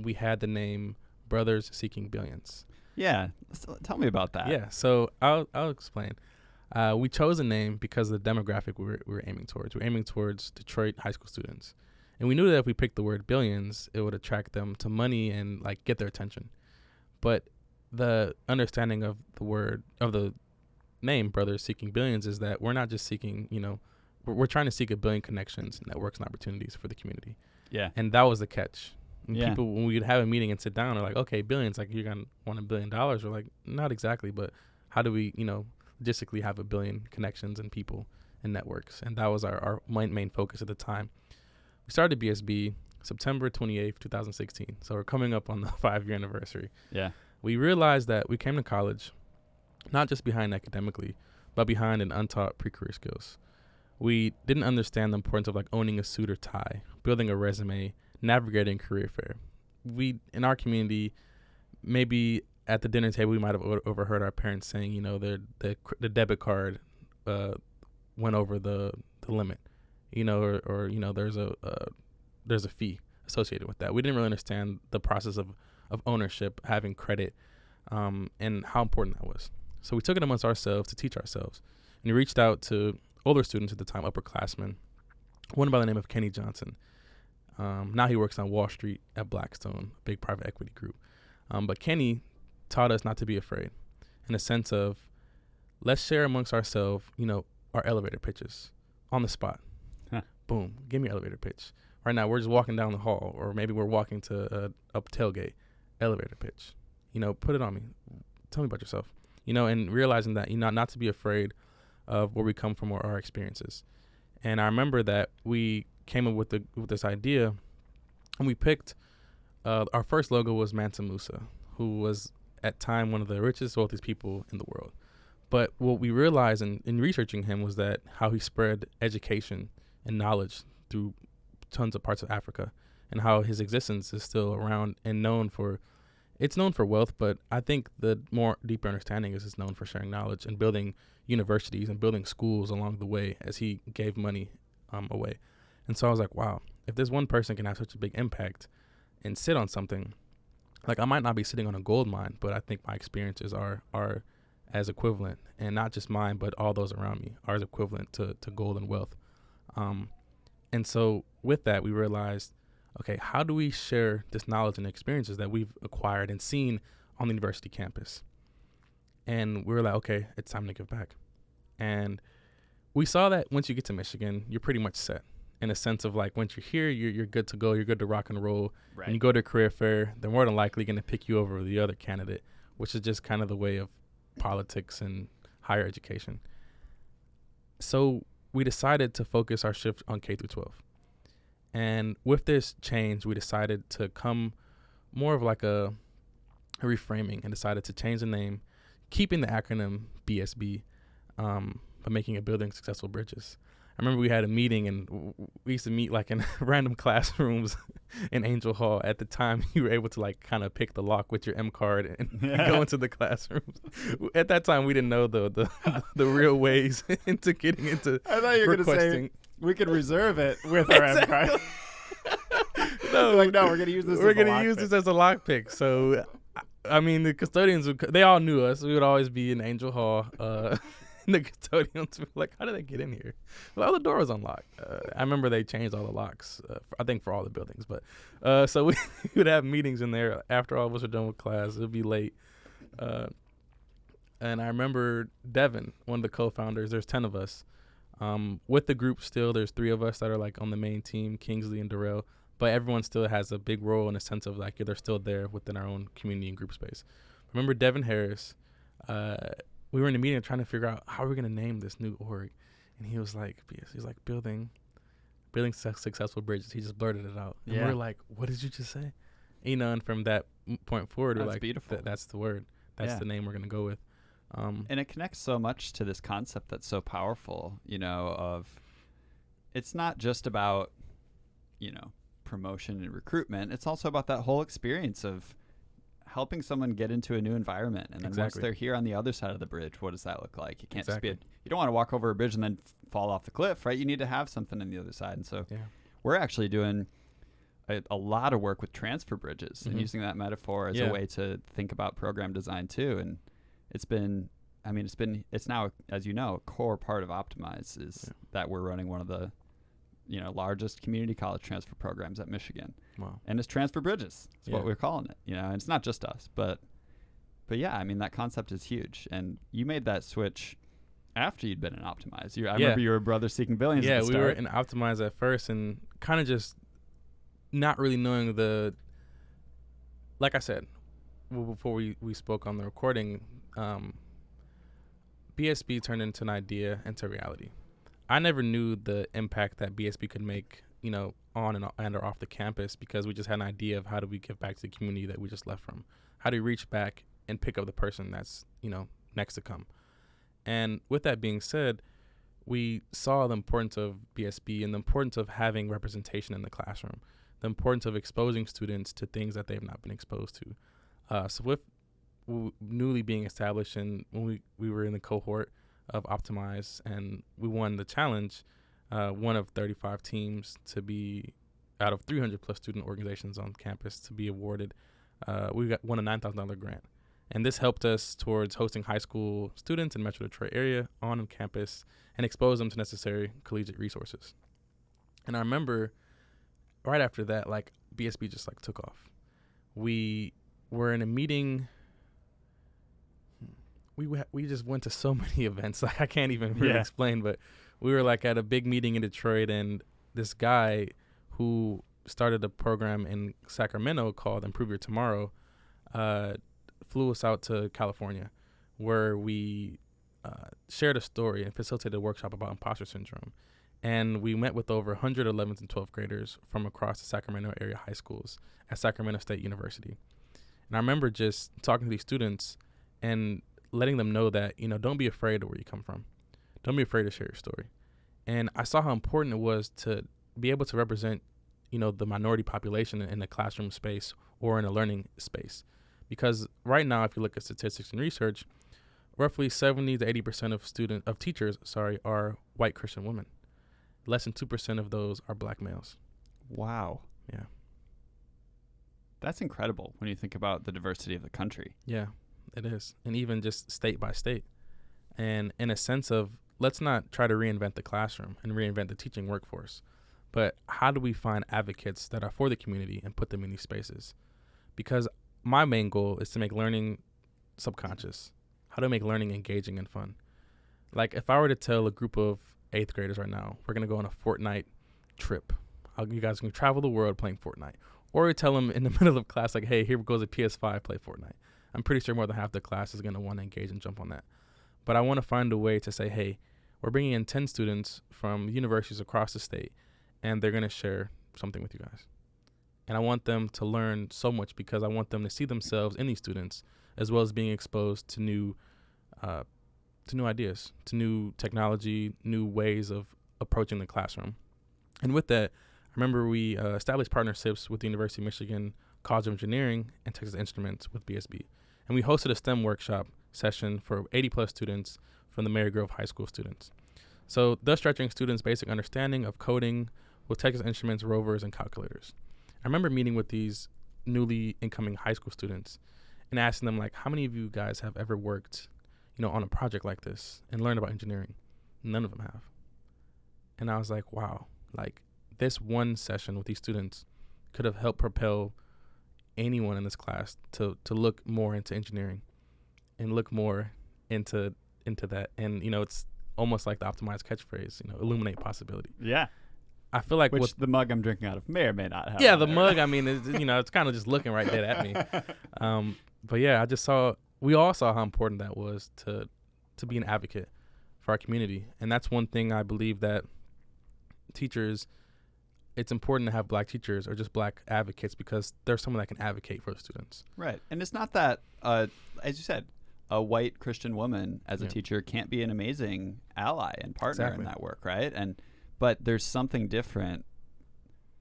we had the name Brothers Seeking Billions. Yeah. So tell me about that. Yeah, so I'll explain. We chose a name because of the demographic we were aiming towards. We're aiming towards Detroit high school students. And we knew that if we picked the word billions, it would attract them to money and like get their attention. But the understanding of the name Brothers Seeking Billions is that we're not just seeking, we're trying to seek a billion connections, networks, and opportunities for the community. Yeah. And that was the catch. And Yeah. people, when we'd have a meeting and sit down, are like, okay, billions, like you're going to want $1 billion. We're like, not exactly, but how do we, logistically have 1 billion connections and people and networks? And that was our main focus at the time. We started BSB September 28th, 2016. So we're coming up on the 5-year anniversary. Yeah. We realized that we came to college not just behind academically, but behind an untaught pre-career skills. We didn't understand the importance of like owning a suit or tie, building a resume, navigating career fair. We, in our community, maybe at the dinner table, we might have overheard our parents saying, the debit card went over the limit, or there's a fee associated with that. We didn't really understand the process of ownership, having credit, and how important that was. So we took it amongst ourselves to teach ourselves. And we reached out to older students at the time, upperclassmen, one by the name of Kenny Johnson. Now he works on Wall Street at Blackstone, a big private equity group. But Kenny taught us not to be afraid, in a sense of, let's share amongst ourselves, our elevator pitches on the spot. Huh. Boom, give me your elevator pitch. Right now, we're just walking down the hall, or maybe we're walking to a tailgate. Elevator pitch. Put it on me. Tell me about yourself. And realizing that, not to be afraid of where we come from or our experiences. And I remember that we came up with this idea, and we picked, our first logo was Mansa Musa, who was at time one of the richest, wealthiest people in the world. But what we realized in researching him was that how he spread education and knowledge through tons of parts of Africa, and how his existence is still around and known for wealth, but I think the more deeper understanding is it's known for sharing knowledge and building universities and building schools along the way as he gave money away. And so I was like, wow, if this one person can have such a big impact and sit on something, like I might not be sitting on a gold mine, but I think my experiences are as equivalent, and not just mine, but all those around me are as equivalent to gold and wealth. And so with that, we realized, okay, how do we share this knowledge and experiences that we've acquired and seen on the university campus? And we were like, okay, it's time to give back. And we saw that once you get to Michigan, you're pretty much set, in a sense of like, once you're here, you're good to go. You're good to rock and roll. Right. And you go to a career fair, they're more than likely going to pick you over the other candidate, which is just kind of the way of politics and higher education. So we decided to focus our shift on K through 12. And with this change, we decided to come more of like a reframing, and decided to change the name, keeping the acronym BSB, but making it Building Successful Bridges. I remember we had a meeting, and we used to meet like in random classrooms in Angel Hall. At the time, you were able to like kind of pick the lock with your M card and go into the classrooms. At that time, we didn't know the real ways into getting into I thought you were going to say we could reserve it with our M card. No, we're going to use this. We're going to use this as a lockpick. So, I mean, the custodians, they all knew us. We would always be in Angel Hall. The custodians were like, how did they get in here? Well, the door was unlocked. I remember they changed all the locks, I think for all the buildings. But so we would have meetings in there after all of us were done with class. It would be late. And I remember Devin, one of the co-founders, there's 10 of us. With the group still, there's 3 of us that are like on the main team, Kingsley and Darrell. But everyone still has a big role in a sense of like they're still there within our own community and group space. Remember Devin Harris, we were in a meeting trying to figure out how we're going to name this new org. And he was like, building successful bridges. He just blurted it out. And we're like, what did you just say? And from that point forward, we're like, beautiful. That's the word. That's the name we're going to go with. And it connects so much to this concept that's so powerful, of it's not just about, promotion and recruitment. It's also about that whole experience of helping someone get into a new environment. And then once they're here on the other side of the bridge, what does that look like? You can't just be you don't want to walk over a bridge and then fall off the cliff, right? You need to have something on the other side. And so we're actually doing a lot of work with transfer bridges and using that metaphor as a way to think about program design too. And it's now, as you know, a core part of optiMize is that we're running one of the largest community college transfer programs at Michigan. Wow. And it's transfer bridges. It's what we're calling it. And it's not just us, but yeah, I mean, that concept is huge. And you made that switch after you'd been in optiMize. I remember you were Brothers Seeking Billions at the start. We were in optiMize at first and kind of just not really knowing like I said, before we spoke on the recording, BSB turned into an idea, into reality. I never knew the impact that BSB could make, on and or off the campus, because we just had an idea of how do we give back to the community that we just left from. How do we reach back and pick up the person that's, next to come? And with that being said, we saw the importance of BSB and the importance of having representation in the classroom, the importance of exposing students to things that they have not been exposed to. So with newly being established, and when we were in the cohort of optiMize, and we won the challenge, one of 35 teams to be out of 300 plus student organizations on campus to be awarded. We won a $9,000 grant, and this helped us towards hosting high school students in Metro Detroit area on campus and expose them to necessary collegiate resources. And I remember right after that, BSB just took off. We were in a meeting. We just went to so many events. I can't even really explain, but we were at a big meeting in Detroit, and this guy who started a program in Sacramento called Improve Your Tomorrow flew us out to California, where we shared a story and facilitated a workshop about imposter syndrome. And we met with over 100 11th and 12th graders from across the Sacramento area high schools at Sacramento State University. And I remember just talking to these students and letting them know that, don't be afraid of where you come from. Don't be afraid to share your story. And I saw how important it was to be able to represent, the minority population in a classroom space or in a learning space. Because right now, if you look at statistics and research, roughly 70 to 80% of teachers are white Christian women. Less than 2% of those are black males. Wow. Yeah. That's incredible when you think about the diversity of the country. Yeah. It is. And even just state by state. And in a sense of, let's not try to reinvent the classroom and reinvent the teaching workforce, but how do we find advocates that are for the community and put them in these spaces? Because my main goal is to make learning subconscious. How to make learning engaging and fun. If I were to tell a group of 8th graders right now, we're going to go on a Fortnite trip. You guys can travel the world playing Fortnite. Or we tell them in the middle of class, hey, here goes a PS5, play Fortnite. I'm pretty sure more than half the class is going to want to engage and jump on that. But I want to find a way to say, hey, we're bringing in 10 students from universities across the state, and they're going to share something with you guys. And I want them to learn so much because I want them to see themselves in these students, as well as being exposed to new ideas, to new technology, new ways of approaching the classroom. And with that, I remember we established partnerships with the University of Michigan College of Engineering and Texas Instruments with BSB. And we hosted a STEM workshop session for 80 plus students from the Mary Grove High School students. So thus stretching students' basic understanding of coding with Texas Instruments, rovers, and calculators. I remember meeting with these newly incoming high school students and asking them, how many of you guys have ever worked, on a project like this and learned about engineering? None of them have. And I was like, wow, this one session with these students could have helped propel anyone in this class to look more into engineering and look more into that. And, it's almost like the optiMize catchphrase, illuminate possibility. Yeah. I feel like which the mug I'm drinking out of may or may not have. Yeah, the mug, it's kind of just looking right there at me. But yeah, we all saw how important that was to be an advocate for our community. And that's one thing I believe that teachers, it's important to have black teachers or just black advocates because there's someone that can advocate for the students. Right. And it's not that, as you said, a white Christian woman as a teacher can't be an amazing ally and partner in that work, right? But there's something different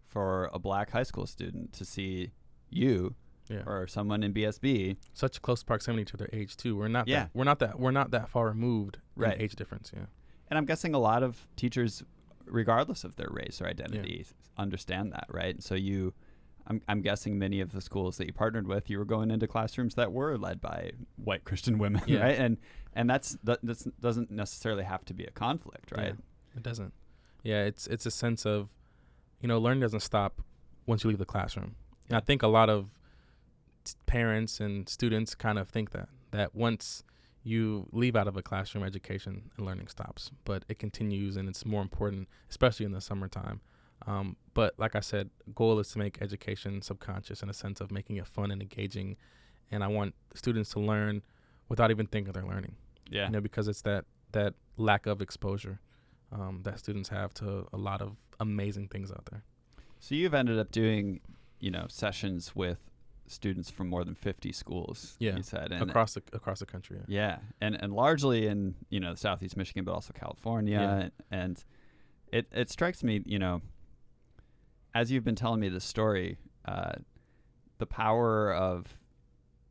for a black high school student to see you or someone in BSB. Such close proximity to their age too. We're not that far removed in age difference. Yeah. And I'm guessing a lot of teachers, regardless of their race or identity, understand that, right? So you I'm guessing many of the schools that you partnered with, you were going into classrooms that were led by white Christian women, right? And that doesn't necessarily have to be a conflict, right? Yeah, it doesn't. Yeah, it's a sense of, learning doesn't stop once you leave the classroom. And I think a lot of parents and students kind of think that once you leave out of a classroom, education and learning stops, but it continues, and it's more important, especially in the summertime. But like I said, goal is to make education subconscious in a sense of making it fun and engaging. And I want students to learn without even thinking they're learning. Yeah. Because it's that lack of exposure that students have to a lot of amazing things out there. So you've ended up doing, sessions with students from more than 50 schools, you said. And across the country. Yeah. And largely in, Southeast Michigan, but also California. Yeah. And it strikes me, as you've been telling me this story, the power of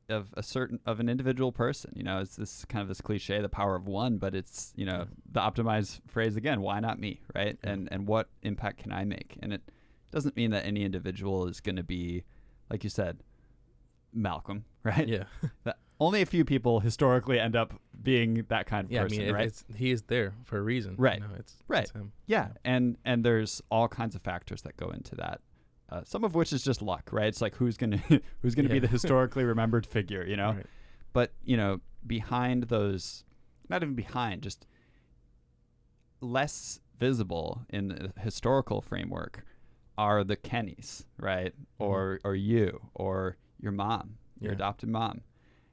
an individual person, it's this kind of this cliche, the power of one, but it's, the optimize phrase again, why not me, right? Yeah. And what impact can I make? And it doesn't mean that any individual is going to be, like you said, Malcolm, right? Yeah. Only a few people historically end up being that kind of person, right? He is there for a reason. Right. It's him. Yeah. And there's all kinds of factors that go into that. Some of which is just luck, right? It's like who's gonna be the historically remembered figure, Right. But behind those, not even behind, just less visible in the historical framework are the Kennys, right? Mm-hmm. Or you, or your mom, your adopted mom,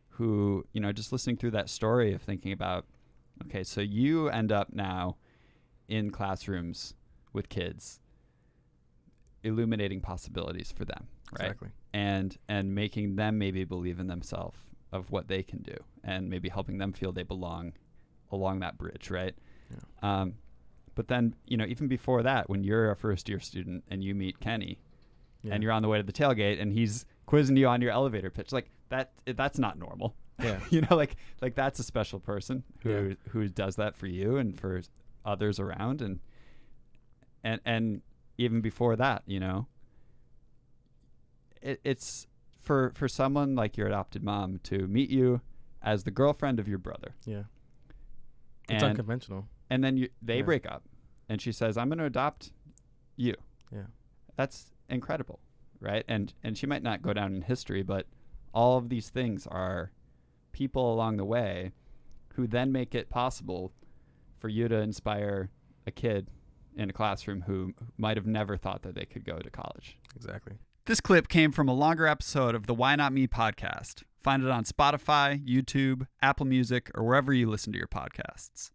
who just listening through that story of thinking about, okay, so you end up now in classrooms with kids, illuminating possibilities for them, right? Exactly. And making them maybe believe in themselves of what they can do, and maybe helping them feel they belong along that bridge, right? Yeah. But then, even before that, when you're a first year student and you meet Kenny and you're on the way to the tailgate and he's quizzing you on your elevator pitch, like that's not normal. Yeah. like that's a special person who does that for you and for others around. And even before that, it's for someone like your adopted mom to meet you as the girlfriend of your brother. Yeah. It's unconventional. And then they break up and she says, I'm going to adopt you. Yeah. That's incredible, right? And she might not go down in history, but all of these things are people along the way who then make it possible for you to inspire a kid in a classroom who might have never thought that they could go to college. Exactly. This clip came from a longer episode of the Why Not Me podcast. Find it on Spotify, YouTube, Apple Music, or wherever you listen to your podcasts.